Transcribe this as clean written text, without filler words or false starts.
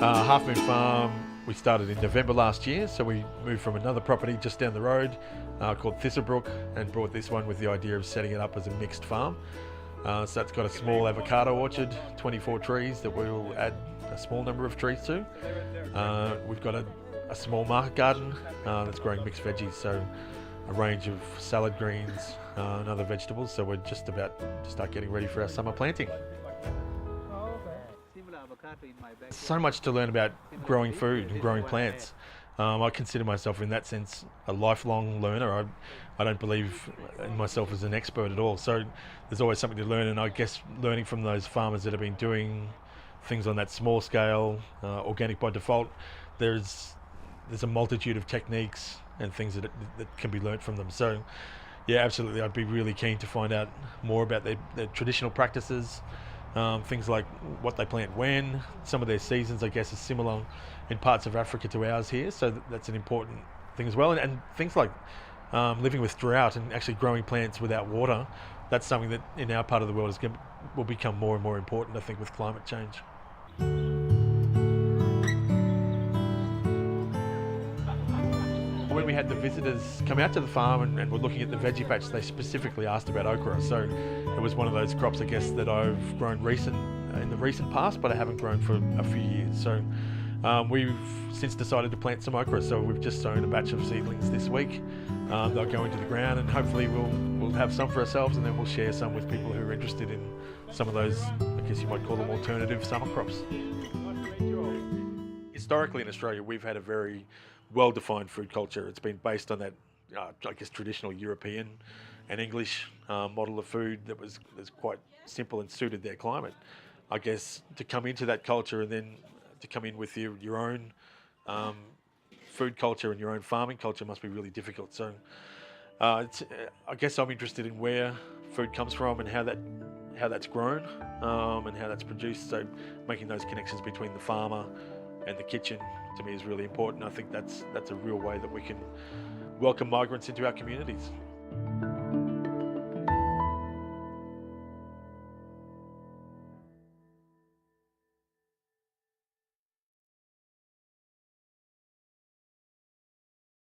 Half Moon Farm, we started in November last year, so we moved from another property just down the road called Thistlebrook and brought this one with the idea of setting it up as a mixed farm. So that's got a small avocado orchard, 24 trees that we'll add a small number of trees to. We've got a small market garden that's growing mixed veggies, so a range of salad greens and other vegetables, so we're just about to start getting ready for our summer planting. So much to learn about growing food and growing plants. I consider myself in that sense a lifelong learner. I don't believe in myself as an expert at all, so there's always something to learn, and I guess learning from those farmers that have been doing things on that small scale, organic by default, there's a multitude of techniques and things that can be learnt from them. So yeah, absolutely, I'd be really keen to find out more about their traditional practices, things like what they plant when. Some of their seasons, I guess, are similar in parts of Africa to ours here, so that's an important thing as well. And things like living with drought and actually growing plants without water, that's something that in our part of the world will become more and more important, I think, with climate change. When we had the visitors come out to the farm and were looking at the veggie patch, they specifically asked about okra. So it was one of those crops, I guess, that I've grown in the recent past, but I haven't grown for a few years. So we've since decided to plant some okra. So we've just sown a batch of seedlings this week. They'll go into the ground, and hopefully we'll have some for ourselves, and then we'll share some with people who are interested in some of those, I guess you might call them, alternative summer crops. Historically in Australia, we've had a very well-defined food culture. It's been based on that, I guess, traditional European and English model of food that's quite simple and suited their climate. I guess to come into that culture and then to come in with your own food culture and your own farming culture must be really difficult. So I guess I'm interested in where food comes from and how that's grown and how that's produced. So making those connections between the farmer and the kitchen, to me, is really important. I think that's a real way that we can welcome migrants into our communities.